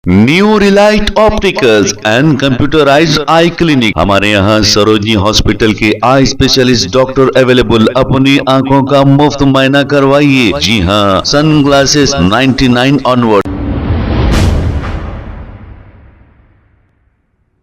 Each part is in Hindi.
New Relight opticals and computerised I clinic. हमारे यहाँ सरोजनी हॉस्पिटल के आई स्पेशलिस्ट डॉक्टर अवेलेबल। अपनी आंखों का मुफ्त मुआयना करवाइए। जी हाँ, सन ग्लासेस 99 ऑनवर्ड।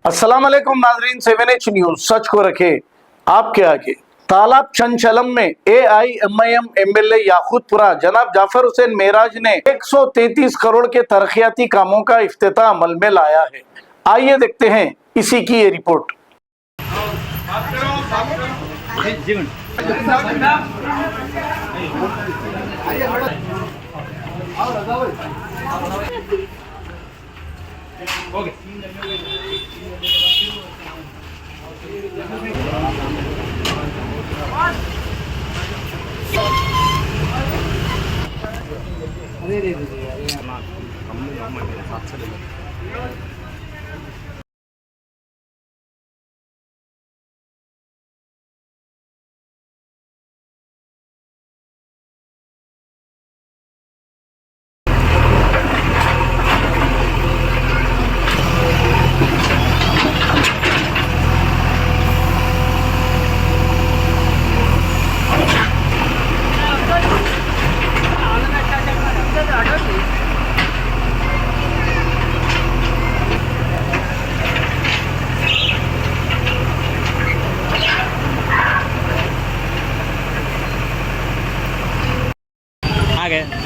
अस्सलाम वालेकुम नाजरीन, 7H न्यूज सच को रखे आपके आगे। तालाब चंचलम में AIMIM MLA याकूतपुरा जनाब जाफर हुसैन मेराज ने 133 करोड़ के तरक्याती कामों का इफ्तिताह अमल में लाया है। आइए देखते हैं इसी की ये रिपोर्ट।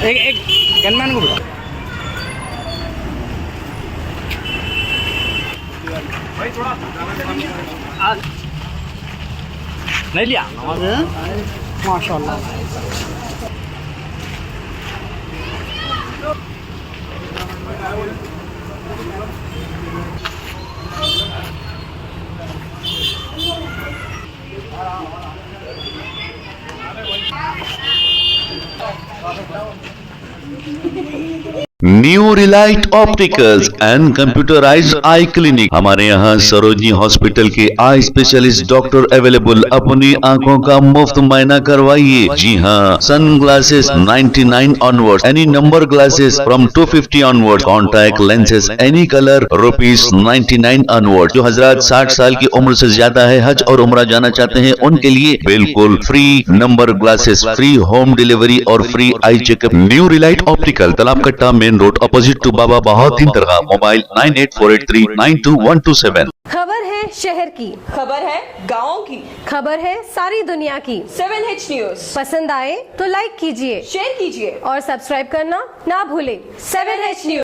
एक गनमैन को बुलाओ भाई, थोड़ा नहीं लिया माशाल्लाह। New Relight opticals and computerised I clinic. हमारे यहाँ सरोजनी हॉस्पिटल के आई स्पेशलिस्ट डॉक्टर अवेलेबल। अपनी आंखों का मुफ्त मुआयना करवाइए। जी हाँ, sun glasses 99 onward, any number glasses from 250 onward, contact lenses any colour ₹99 onward. जो हजरात 60 साल की उम्र से ज्यादा है, हज और उम्रा जाना चाहते हैं, उनके लिए बिल्कुल free number glasses, free home delivery और free eye checkup. New relight optical, Talab Katta, main road, opposite to Baba Bahauddin दरगाह। मोबाइल 9848392127। खबर है शहर की, खबर है गाँव की, खबर है सारी दुनिया की। 7H न्यूज पसंद आए तो लाइक कीजिए, शेयर कीजिए और सब्सक्राइब करना ना भूले। 7H news.